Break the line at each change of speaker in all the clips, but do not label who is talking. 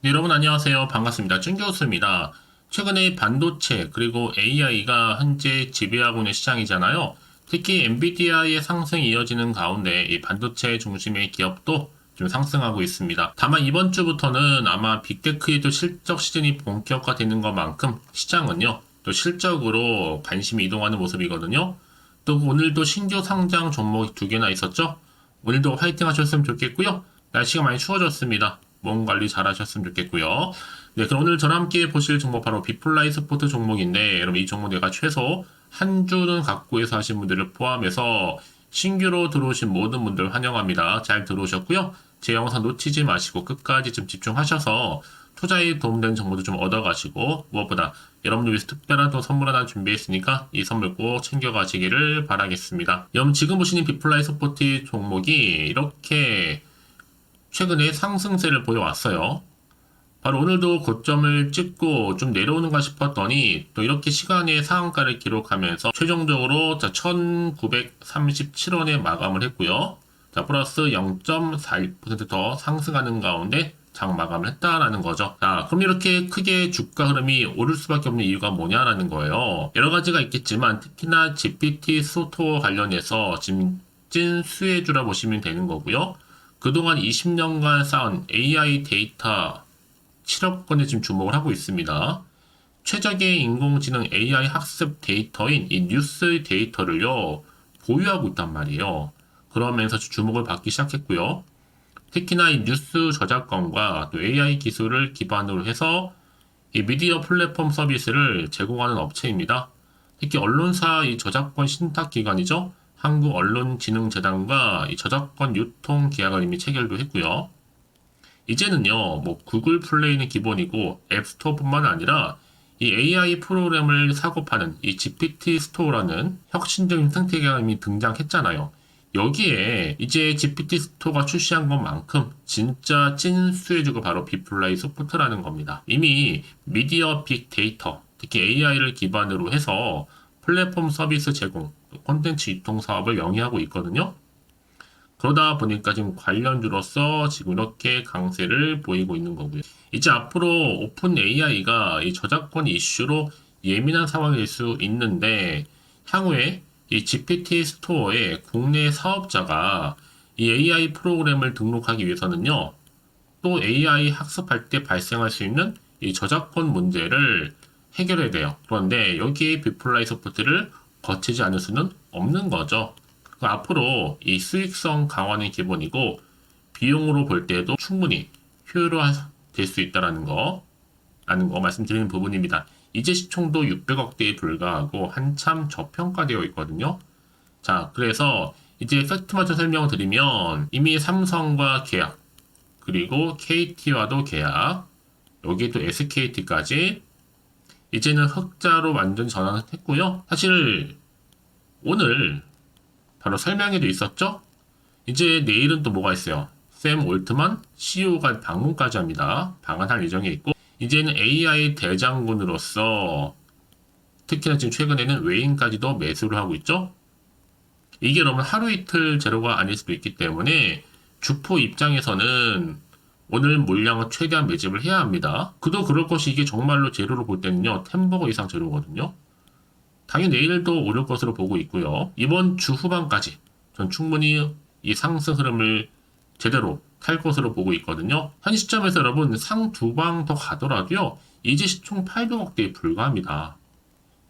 네, 여러분 안녕하세요. 반갑습니다. 쭝교수입니다. 최근에 반도체 그리고 AI가 현재 지배하고 있는 시장이잖아요. 특히 엔비디아의 상승이 이어지는 가운데 이 반도체 중심의 기업도 좀 상승하고 있습니다. 다만 이번 주부터는 아마 빅테크의 또 실적 시즌이 본격화되는 것만큼 시장은요, 또 실적으로 관심이 이동하는 모습이거든요. 또 오늘도 신규 상장 종목이 두 개나 있었죠. 오늘도 화이팅 하셨으면 좋겠고요. 날씨가 많이 추워졌습니다. 몸 관리 잘 하셨으면 좋겠고요. 네, 그럼 오늘 저랑 함께 보실 종목 바로 비플라이 스포트 종목인데, 여러분 이 종목 내가 최소 한 주는 갖고 해서 하신 분들을 포함해서 신규로 들어오신 모든 분들 환영합니다. 잘 들어오셨고요. 제 영상 놓치지 마시고 끝까지 좀 집중하셔서 투자에 도움되는 정보도 좀 얻어가시고, 무엇보다 여러분들 위해서 특별한 또 선물 하나 준비했으니까 이 선물 꼭 챙겨가시기를 바라겠습니다. 여러분 지금 보시는 비플라이 스포트 종목이 이렇게 최근에 상승세를 보여왔어요. 바로 오늘도 고점을 찍고 좀 내려오는가 싶었더니 또 이렇게 시간의 상한가를 기록하면서 최종적으로 1937원에 마감을 했고요. 자, 플러스 0.41%더 상승하는 가운데 장 마감을 했다라는 거죠. 자, 그럼 이렇게 크게 주가 흐름이 오를 수밖에 없는 이유가 뭐냐라는 거예요. 여러 가지가 있겠지만 특히나 GPT 스토어 관련해서 지금 찐 수혜주라 보시면 되는 거고요. 그동안 20년간 쌓은 AI 데이터 7억 건에 지금 주목을 하고 있습니다. 최적의 인공지능 AI 학습 데이터인 이 뉴스 데이터를요, 보유하고 있단 말이에요. 그러면서 주목을 받기 시작했고요. 특히나 이 뉴스 저작권과 또 AI 기술을 기반으로 해서 이 미디어 플랫폼 서비스를 제공하는 업체입니다. 특히 언론사 이 저작권 신탁기관이죠. 한국언론진흥재단과 이 저작권 유통 계약을 이미 체결도 했고요. 이제는요, 뭐 구글 플레이는 기본이고 앱스토어뿐만 아니라 이 AI 프로그램을 사고 파는 이 GPT 스토어라는 혁신적인 생태계가 이미 등장했잖아요. 여기에 이제 GPT 스토어가 출시한 것만큼 진짜 찐 수혜주가 바로 비플라이 소프트라는 겁니다. 이미 미디어 빅데이터, 특히 AI를 기반으로 해서 플랫폼 서비스 제공, 콘텐츠 유통 사업을 영위하고 있거든요. 그러다 보니까 지금 관련주로서 지금 이렇게 강세를 보이고 있는 거고요. 이제 앞으로 오픈 AI가 이 저작권 이슈로 예민한 상황이 될 수 있는데 향후에 이 GPT 스토어에 국내 사업자가 이 AI 프로그램을 등록하기 위해서는요, 또 AI 학습할 때 발생할 수 있는 이 저작권 문제를 해결해야 돼요. 그런데 여기에 비플라이 소프트를 거치지 않을 수는 없는 거죠. 앞으로 이 수익성 강화는 기본이고 비용으로 볼 때도 충분히 효율화될 수 있다는 거 말씀드리는 부분입니다. 이제 시총도 600억대에 불과하고 한참 저평가되어 있거든요. 자, 그래서 이제 팩트마저 설명을 드리면 이미 삼성과 계약, 그리고 KT와도 계약, 여기에 또 SKT까지 이제는 흑자로 완전 전환을 했고요. 사실 오늘 바로 설명에도 있었죠? 이제 내일은 또 뭐가 있어요? 샘 올트만 CEO가 방문까지 합니다. 방한할 예정에 있고 이제는 AI 대장군으로서 특히나 지금 최근에는 외인까지도 매수를 하고 있죠? 이게 여러분 하루 이틀 제로가 아닐 수도 있기 때문에 주포 입장에서는 오늘 물량을 최대한 매집을 해야 합니다. 그도 그럴 것이 이게 정말로 제로로 볼 때는요, 템버거 이상 제로거든요. 당연히 내일도 오를 것으로 보고 있고요. 이번 주 후반까지 전 충분히 이 상승 흐름을 제대로 탈 것으로 보고 있거든요. 현 시점에서 여러분 상 두 방 더 가더라도요. 이제 시총 800억대에 불과합니다.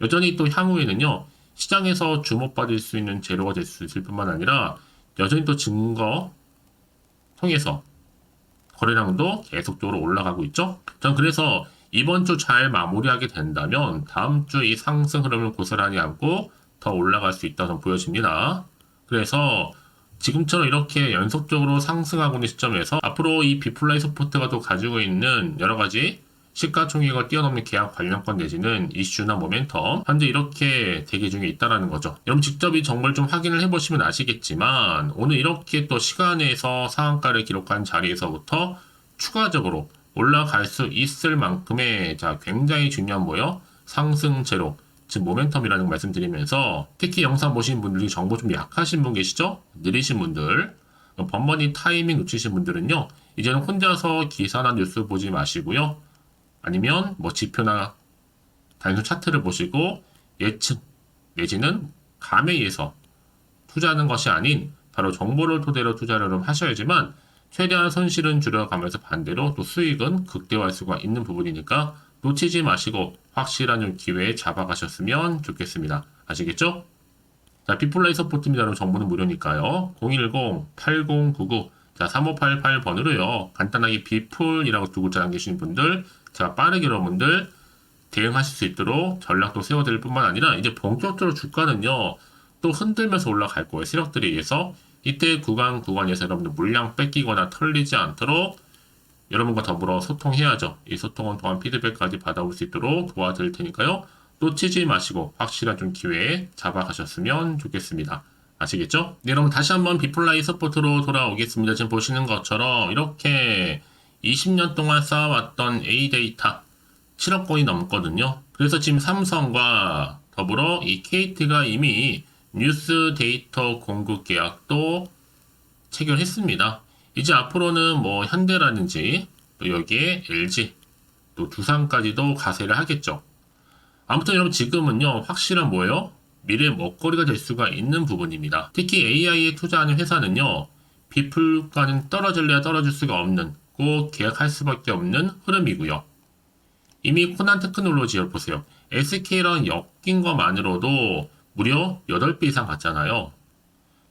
여전히 또 향후에는요. 시장에서 주목받을 수 있는 재료가 될 수 있을 뿐만 아니라 여전히 또 증거 통해서 거래량도 계속적으로 올라가고 있죠. 전 그래서 이번 주 잘 마무리하게 된다면 다음 주 이 상승 흐름을 고스란히 안고 더 올라갈 수 있다고 보여집니다. 그래서 지금처럼 이렇게 연속적으로 상승하고 있는 시점에서 앞으로 이 비플라이 소프트가 또 가지고 있는 여러 가지 시가총액을 뛰어넘는 계약 관련권 내지는 이슈나 모멘텀 현재 이렇게 대기 중에 있다라는 거죠. 여러분 직접 이 정보를 좀 확인을 해보시면 아시겠지만 오늘 이렇게 또 시간에서 상한가를 기록한 자리에서부터 추가적으로 올라갈 수 있을 만큼의 자 굉장히 중요한 뭐요? 상승 제로 즉 모멘텀이라는 걸 말씀드리면서 특히 영상 보신 분들이 정보 좀 약하신 분 계시죠? 느리신 분들 번번이 타이밍 놓치신 분들은요, 이제는 혼자서 기사나 뉴스 보지 마시고요. 아니면 뭐 지표나 단순 차트를 보시고 예측 내지는 감에 의해서 투자하는 것이 아닌 바로 정보를 토대로 투자를 하셔야지만 최대한 손실은 줄여가면서 반대로 또 수익은 극대화할 수가 있는 부분이니까 놓치지 마시고 확실한 좀 기회에 잡아가셨으면 좋겠습니다. 아시겠죠? 자, 비플라이 서포트입니다. 여러분 정보는 무료니까요. 010-8099 자, 3588번으로요. 간단하게 비풀이라고 두 글자 남기시는 분들, 자, 빠르게 여러분들 대응하실 수 있도록 전략도 세워드릴 뿐만 아니라 이제 본격적으로 주가는요, 또 흔들면서 올라갈 거예요. 세력들에 의해서. 이때 구간에서 여러분들 물량 뺏기거나 털리지 않도록 여러분과 더불어 소통해야죠. 이 소통은 또한 피드백까지 받아올 수 있도록 도와드릴 테니까요. 놓치지 마시고 확실한 좀 기회에 잡아가셨으면 좋겠습니다. 아시겠죠? 네, 여러분 다시 한번 비플라이 서포트로 돌아오겠습니다. 지금 보시는 것처럼 이렇게 20년 동안 쌓아왔던 A데이터 7억 건이 넘거든요. 그래서 지금 삼성과 더불어 이 KT가 이미 뉴스 데이터 공급 계약도 체결했습니다. 이제 앞으로는 뭐 현대라든지 또 여기에 LG 또 두산까지도 가세를 하겠죠. 아무튼 여러분 지금은요 확실한 뭐예요? 미래의 먹거리가 될 수가 있는 부분입니다. 특히 AI에 투자하는 회사는요 비플과는 떨어질래야 떨어질 수가 없는 꼭 계약할 수밖에 없는 흐름이고요. 이미 코난 테크놀로지를 보세요. SK랑 엮인 것만으로도 무려 8배 이상 갔잖아요.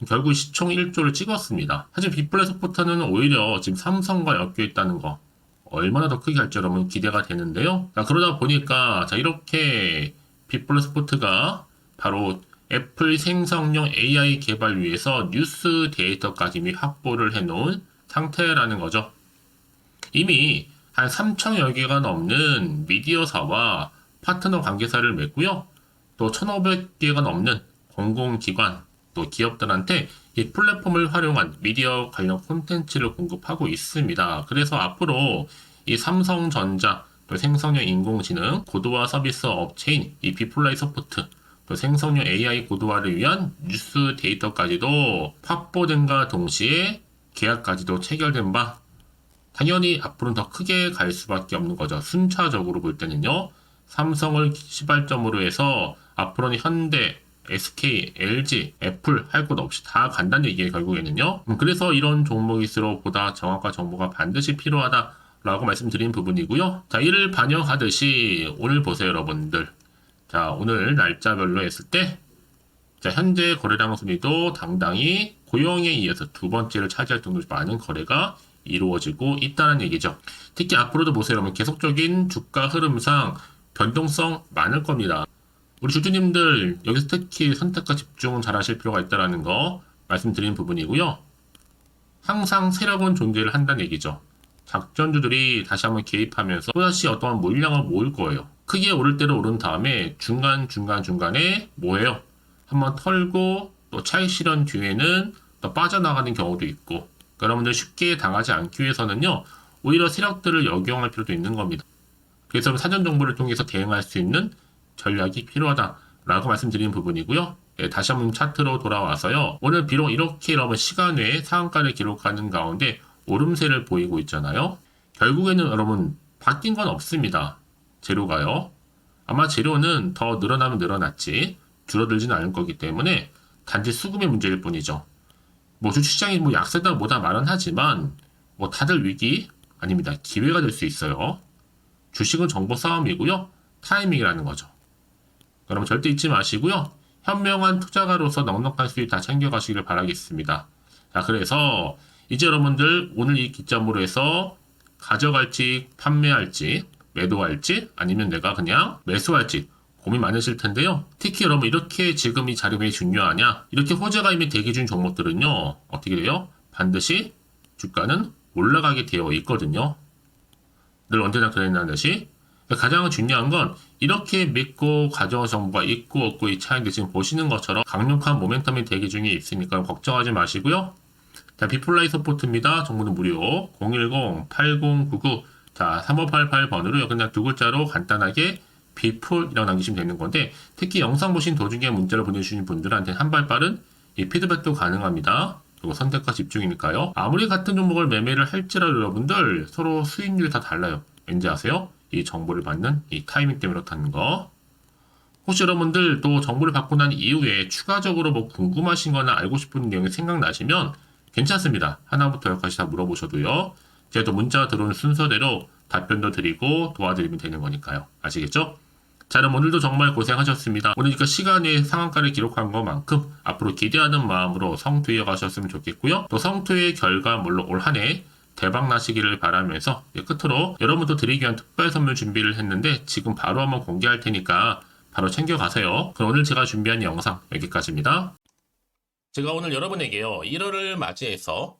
결국 시총 1조를 찍었습니다. 하지만 비플라이 서포터는 오히려 지금 삼성과 엮여 있다는 거 얼마나 더 크게 할지 여러분 기대가 되는데요. 자, 그러다 보니까 자 이렇게 비플라이 서포트가 바로 애플 생성용 AI 개발 위해서 뉴스 데이터까지 이미 확보를 해놓은 상태라는 거죠. 이미 한 3,000여 개가 넘는 미디어사와 파트너 관계사를 맺고요. 또 1,500개가 넘는 공공기관, 또 기업들한테 이 플랫폼을 활용한 미디어 관련 콘텐츠를 공급하고 있습니다. 그래서 앞으로 이 삼성전자, 또 생성형 인공지능 고도화 서비스 업체인 이 비플라이 서포트, 또 생성형 AI 고도화를 위한 뉴스 데이터까지도 확보된과 동시에 계약까지도 체결된 바 당연히 앞으로는 더 크게 갈 수밖에 없는 거죠. 순차적으로 볼 때는요. 삼성을 시발점으로 해서 앞으로는 현대, SK, LG, 애플 할 것 없이 다 간다는 얘기예요. 결국에는요. 그래서 이런 종목일수록 보다 정확한 정보가 반드시 필요하다라고 말씀드린 부분이고요. 자, 이를 반영하듯이 오늘 보세요, 여러분들. 자, 오늘 날짜별로 했을 때 자, 현재 거래량 순위도 당당히 고영에 이어서 두 번째를 차지할 정도로 많은 거래가 이루어지고 있다는 얘기죠. 특히 앞으로도 보세요, 여러분. 계속적인 주가 흐름상 변동성 많을 겁니다. 우리 주주님들 여기서 특히 선택과 집중 잘 하실 필요가 있다는 거 말씀드린 부분이고요. 항상 세력은 존재를 한다는 얘기죠. 작전주들이 다시 한번 개입하면서 또다시 어떠한 물량을 모을 거예요. 크게 오를 대로 오른 다음에 중간에 뭐예요? 한번 털고 또 차익 실현 뒤에는 또 빠져나가는 경우도 있고 그러니까 여러분들 쉽게 당하지 않기 위해서는요. 오히려 세력들을 역용할 필요도 있는 겁니다. 그래서 사전 정보를 통해서 대응할 수 있는 전략이 필요하다라고 말씀드리는 부분이고요. 네, 다시 한번 차트로 돌아와서요. 오늘 비록 이렇게 여러분 시간 외에 상한가를 기록하는 가운데 오름세를 보이고 있잖아요. 결국에는 여러분 바뀐 건 없습니다. 재료가요. 아마 재료는 더 늘어나면 늘어났지 줄어들지는 않을 거기 때문에 단지 수급의 문제일 뿐이죠. 뭐 주식시장이 뭐 약세다 뭐다 말은 하지만 뭐 다들 위기 아닙니다. 기회가 될 수 있어요. 주식은 정보 싸움이고요. 타이밍이라는 거죠. 여러분 절대 잊지 마시고요. 현명한 투자가로서 넉넉한 수익 다 챙겨가시길 바라겠습니다. 자, 그래서 이제 여러분들 오늘 이 기점으로 해서 가져갈지 판매할지 매도할지 아니면 내가 그냥 매수할지 고민 많으실 텐데요. 특히 여러분 이렇게 지금 이 자리 왜 중요하냐? 이렇게 호재가 이미 대기 중 종목들은요. 어떻게 돼요? 반드시 주가는 올라가게 되어 있거든요. 늘 언제나 그랬다는 듯이 가장 중요한 건 이렇게 믿고 가져온 정보가 있고 없고 이 차이인데 지금 보시는 것처럼 강력한 모멘텀이 대기 중에 있으니까 걱정하지 마시고요. 자, 비플라이 서포트입니다. 정보는 무료 010-8099 자, 3588번으로 그냥 두 글자로 간단하게 비풀이라고 남기시면 되는 건데 특히 영상 보신 도중에 문자를 보내주신 분들한테 한 발 빠른 이 피드백도 가능합니다. 그리고 선택과 집중이니까요. 아무리 같은 종목을 매매를 할지라도 여러분들 서로 수익률이 다 달라요. 왠지 아세요? 이 정보를 받는 이 타이밍 때문에 그렇다는 거. 혹시 여러분들 또 정보를 받고 난 이후에 추가적으로 뭐 궁금하신 거나 알고 싶은 내용이 생각나시면 괜찮습니다. 하나부터 열까지 다 물어보셔도요. 제가 또 문자 들어오는 순서대로 답변도 드리고 도와드리면 되는 거니까요. 아시겠죠? 자, 그럼 오늘도 정말 고생하셨습니다. 오늘 시간에 상한가를 기록한 것만큼 앞으로 기대하는 마음으로 성투해 가셨으면 좋겠고요. 또 성투의 결과 물론 올 한 해 대박 나시기를 바라면서 끝으로 여러분도 드리기 위한 특별 선물 준비를 했는데 지금 바로 한번 공개할 테니까 바로 챙겨가세요. 그럼 오늘 제가 준비한 영상 여기까지입니다. 제가 오늘 여러분에게요. 1월을 맞이해서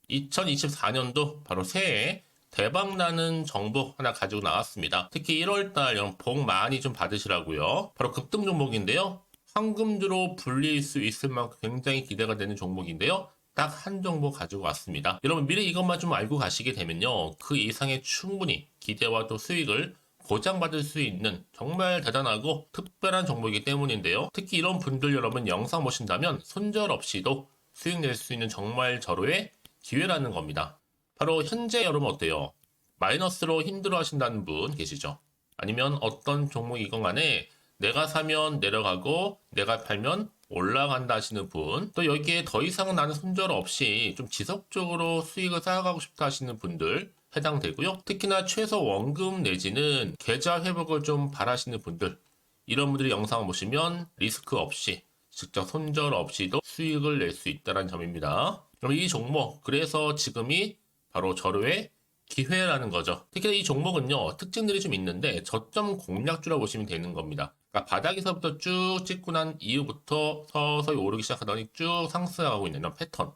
2024년도 바로 새해 대박나는 정보 하나 가지고 나왔습니다. 특히 1월달 여러분 복 많이 좀 받으시라고요. 바로 급등 종목인데요. 황금주로 불릴 수 있을 만큼 굉장히 기대가 되는 종목인데요. 딱 한 종목 가지고 왔습니다. 여러분 미리 이것만 좀 알고 가시게 되면요. 그 이상의 충분히 기대와 또 수익을 보장받을 수 있는 정말 대단하고 특별한 종목이기 때문인데요. 특히 이런 분들 여러분 영상 보신다면 손절없이도 수익 낼 수 있는 정말 절호의 기회라는 겁니다. 바로 현재 여러분 어때요? 마이너스로 힘들어 하신다는 분 계시죠? 아니면 어떤 종목이건 간에 내가 사면 내려가고 내가 팔면 올라간다 하시는 분, 또 여기에 더 이상 나는 손절 없이 좀 지속적으로 수익을 쌓아가고 싶다 하시는 분들 해당되고요. 특히나 최소 원금 내지는 계좌 회복을 좀 바라시는 분들, 이런 분들이 영상을 보시면 리스크 없이 직접 손절 없이도 수익을 낼 수 있다는 점입니다. 그럼 이 종목, 그래서 지금이 바로 절호의 기회라는 거죠. 특히 이 종목은요, 특징들이 좀 있는데 저점 공략주라고 보시면 되는 겁니다. 그러니까 바닥에서부터 쭉 찍고 난 이후부터 서서히 오르기 시작하더니 쭉 상승하고 있는 이런 패턴.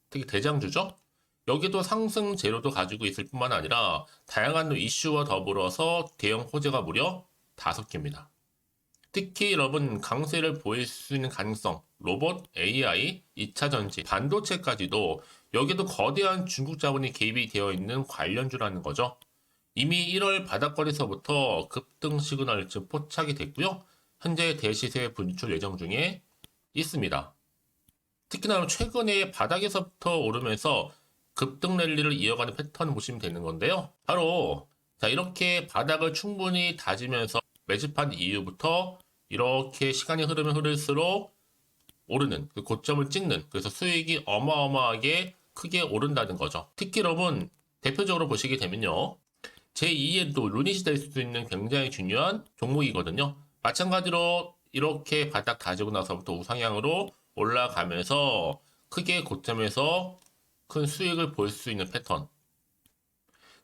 특히 대장주죠. 여기도 상승 재료도 가지고 있을 뿐만 아니라 다양한 이슈와 더불어서 대형 호재가 무려 5개입니다. 특히 여러분 강세를 보일 수 있는 가능성, 로봇, AI, 2차 전지, 반도체까지도 여기도 거대한 중국 자본이 개입이 되어 있는 관련주라는 거죠. 이미 1월 바닥권에서부터 급등 시그널 즉 포착이 됐고요. 현재 대시세 분출 예정 중에 있습니다. 특히나 최근에 바닥에서부터 오르면서 급등 랠리를 이어가는 패턴을 보시면 되는 건데요. 바로 자 이렇게 바닥을 충분히 다지면서 매집한 이후부터 이렇게 시간이 흐르면 흐를수록 오르는 그 고점을 찍는, 그래서 수익이 어마어마하게 크게 오른다는 거죠. 특히 여러분 대표적으로 보시게 되면요. 제2의 또 루닛이 될 수도 있는 굉장히 중요한 종목이거든요. 마찬가지로 이렇게 바닥 다지고 나서부터 우상향으로 올라가면서 크게 고점에서 큰 수익을 볼 수 있는 패턴.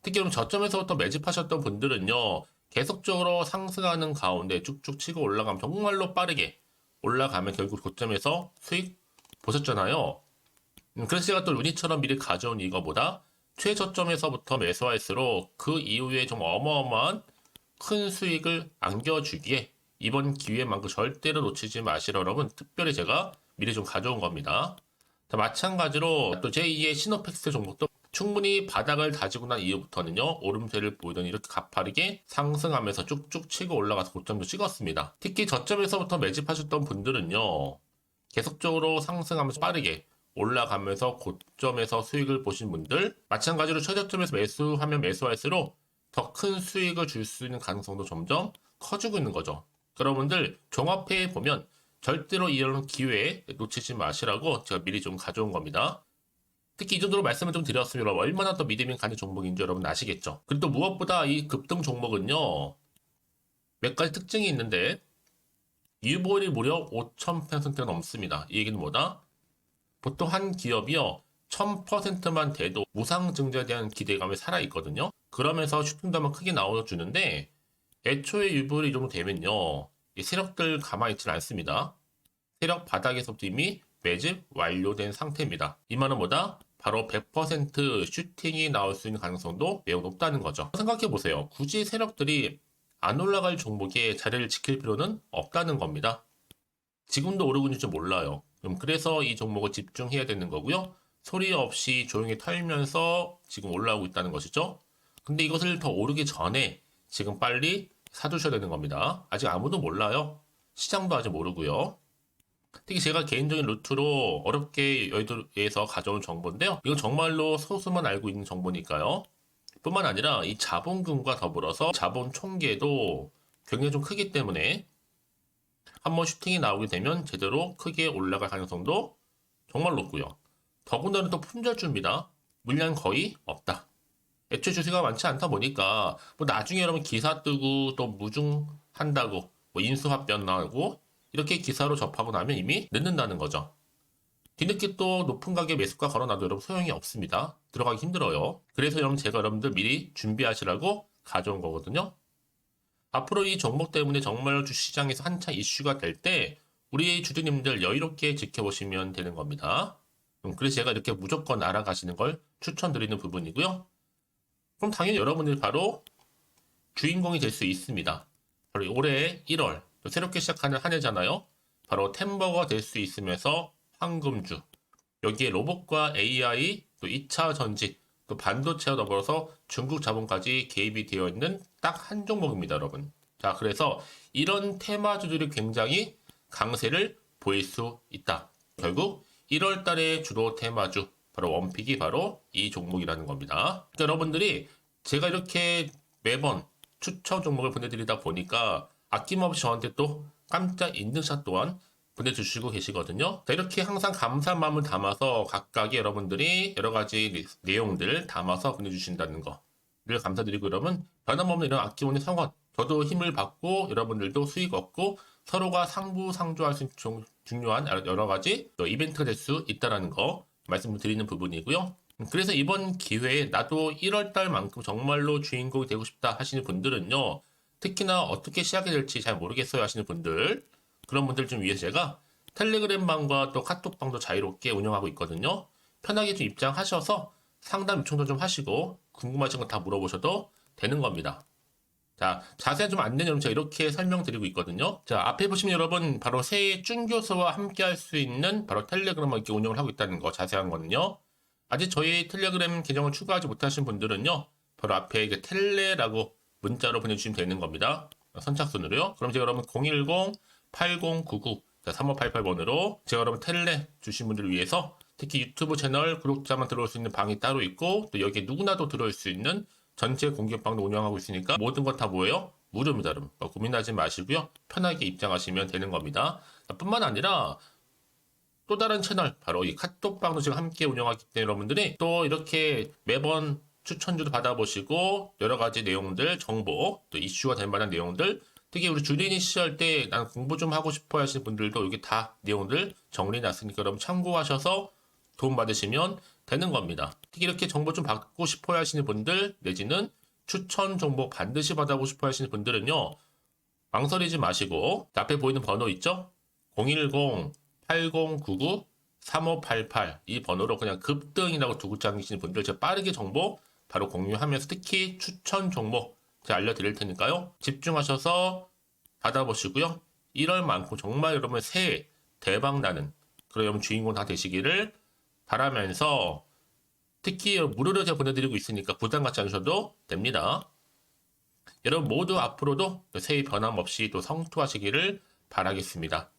특히 그럼 저점에서부터 매집하셨던 분들은요. 계속적으로 상승하는 가운데 쭉쭉 치고 올라가면 정말로 빠르게 올라가면 결국 고점에서 수익 보셨잖아요. 그래서 제가 또 루닛처럼 미리 가져온 이거보다 최저점에서부터 매수할수록 그 이후에 좀 어마어마한 큰 수익을 안겨주기에 이번 기회만큼 절대로 놓치지 마시라 여러분 특별히 제가 미리 좀 가져온 겁니다. 자, 마찬가지로 또 제2의 시노팩스 종목도 충분히 바닥을 다지고 난 이후부터는요 오름세를 보이더니 이렇게 가파르게 상승하면서 쭉쭉 치고 올라가서 고점도 찍었습니다. 특히 저점에서부터 매집하셨던 분들은요 계속적으로 상승하면서 빠르게 올라가면서 고점에서 수익을 보신 분들, 마찬가지로 최저점에서 매수하면 매수할수록 더 큰 수익을 줄 수 있는 가능성도 점점 커지고 있는 거죠. 여러분들 종합해 보면 절대로 이런 기회에 놓치지 마시라고 제가 미리 좀 가져온 겁니다. 특히 이 정도로 말씀을 좀 드렸으면 얼마나 더 믿음이 가는 종목인지 여러분 아시겠죠? 그리고 또 무엇보다 이 급등 종목은요 몇 가지 특징이 있는데 유보율이 무려 5000%가 넘습니다. 이 얘기는 뭐다? 보통 한 기업이요 1000%만 돼도 무상증자에 대한 기대감이 살아있거든요. 그러면서 슈팅도 크게 나와주는데 애초에 유보율이 이 정도 되면요 이 세력들 가만히 있지 않습니다. 세력 바닥에서부터 이미 매집 완료된 상태입니다. 이 말은 뭐다? 바로 100% 슈팅이 나올 수 있는 가능성도 매우 높다는 거죠. 생각해보세요. 굳이 세력들이 안 올라갈 종목에 자리를 지킬 필요는 없다는 겁니다. 지금도 오르고 있는지 몰라요. 그래서 이 종목을 집중해야 되는 거고요. 소리 없이 조용히 털면서 지금 올라오고 있다는 것이죠. 근데 이것을 더 오르기 전에 지금 빨리 사두셔야 되는 겁니다. 아직 아무도 몰라요. 시장도 아직 모르고요. 특히 제가 개인적인 루트로 어렵게 여의도에서 가져온 정보인데요. 이건 정말로 소수만 알고 있는 정보니까요. 뿐만 아니라 이 자본금과 더불어서 자본 총계도 굉장히 좀 크기 때문에 한번 슈팅이 나오게 되면 제대로 크게 올라갈 가능성도 정말 높고요. 더군다나 또 품절주입니다. 물량 거의 없다. 애초에 주식가 많지 않다 보니까 뭐 나중에 여러분 기사 뜨고 또 무중한다고 뭐 인수합병 나고 이렇게 기사로 접하고 나면 이미 늦는다는 거죠. 뒤늦게 또 높은 가격에 매수가 걸어놔도 여러분 소용이 없습니다. 들어가기 힘들어요. 그래서 여러분 제가 여러분들 미리 준비하시라고 가져온 거거든요. 앞으로 이 종목 때문에 정말 주시장에서 한창 이슈가 될 때 우리 주주님들 여유롭게 지켜보시면 되는 겁니다. 그래서 제가 이렇게 무조건 알아가시는 걸 추천드리는 부분이고요. 그럼 당연히 여러분들이 바로 주인공이 될 수 있습니다. 바로 올해 1월 새롭게 시작하는 한 해잖아요. 바로 템버가 될 수 있으면서 황금주, 여기에 로봇과 AI, 또 2차 전지, 또 반도체와 더불어서 중국 자본까지 개입이 되어 있는 딱 한 종목입니다, 여러분. 자, 그래서 이런 테마주들이 굉장히 강세를 보일 수 있다. 결국 1월 달에 주로 테마주, 바로 원픽이 바로 이 종목이라는 겁니다. 그러니까 여러분들이 제가 이렇게 매번 추천 종목을 보내드리다 보니까 아낌없이 저한테 또 깜짝 인증샷 또한 보내주시고 계시거든요. 자, 이렇게 항상 감사한 마음을 담아서 각각의 여러분들이 여러 가지 내용들 담아서 보내주신다는 거를 감사드리고, 여러분 변함없는 이런 아낌없는 성원, 저도 힘을 받고 여러분들도 수익 얻고 서로가 상부상조할 수 있는 중요한 여러 가지 이벤트가 될 수 있다는 거 말씀드리는 부분이고요. 그래서 이번 기회에 나도 1월달만큼 정말로 주인공이 되고 싶다 하시는 분들은요, 특히나 어떻게 시작이 될지 잘 모르겠어요 하시는 분들, 그런 분들 좀 위해서 제가 텔레그램방과 또 카톡방도 자유롭게 운영하고 있거든요. 편하게 좀 입장하셔서 상담 요청도 좀 하시고 궁금하신 거 다 물어보셔도 되는 겁니다. 자, 자세한 좀 안내는 여러분 제가 이렇게 설명드리고 있거든요. 자, 앞에 보시면 여러분 바로 새해 쭌교수와 함께 할 수 있는 바로 텔레그램을 이렇게 운영을 하고 있다는 거, 자세한 거는요. 아직 저희 텔레그램 계정을 추가하지 못하신 분들은요, 바로 앞에 이게 텔레라고 문자로 보내주시면 되는 겁니다. 선착순으로요. 그럼 제가 여러분 010-8099-3588번으로 제가 여러분 텔레 주신 분들을 위해서 특히 유튜브 채널 구독자만 들어올 수 있는 방이 따로 있고, 또 여기에 누구나도 들어올 수 있는 전체 공개방도 운영하고 있으니까 모든 것 다 뭐예요? 무료입니다, 여러분. 고민하지 마시고요. 편하게 입장하시면 되는 겁니다. 뿐만 아니라 또 다른 채널, 바로 이 카톡방도 지금 함께 운영하기 때문에 여러분들이 또 이렇게 매번 추천주도 받아보시고 여러 가지 내용들, 정보, 또 이슈가 될 만한 내용들, 특히 우리 주린이 시절 때 난 공부 좀 하고 싶어 하시는 분들도 여기 다 내용들 정리해놨으니까 여러분 참고하셔서 도움 받으시면 되는 겁니다. 특히 이렇게 정보 좀 받고 싶어 하시는 분들, 내지는 추천 정보 반드시 받아보고 싶어 하시는 분들은요, 망설이지 마시고 앞에 보이는 번호 있죠? 010-8099-3588 이 번호로 그냥 급등이라고 두고 당기시는 분들 제가 빠르게 정보 바로 공유하면서 특히 추천 종목 제가 알려드릴 테니까요. 집중하셔서 받아보시고요. 1월만큼 정말 여러분 새해 대박나는 그런 여러분 주인공 다 되시기를 바라면서, 특히 무료로 제가 보내드리고 있으니까 부담 갖지 않으셔도 됩니다. 여러분 모두 앞으로도 새해 변함없이 또 성투하시기를 바라겠습니다.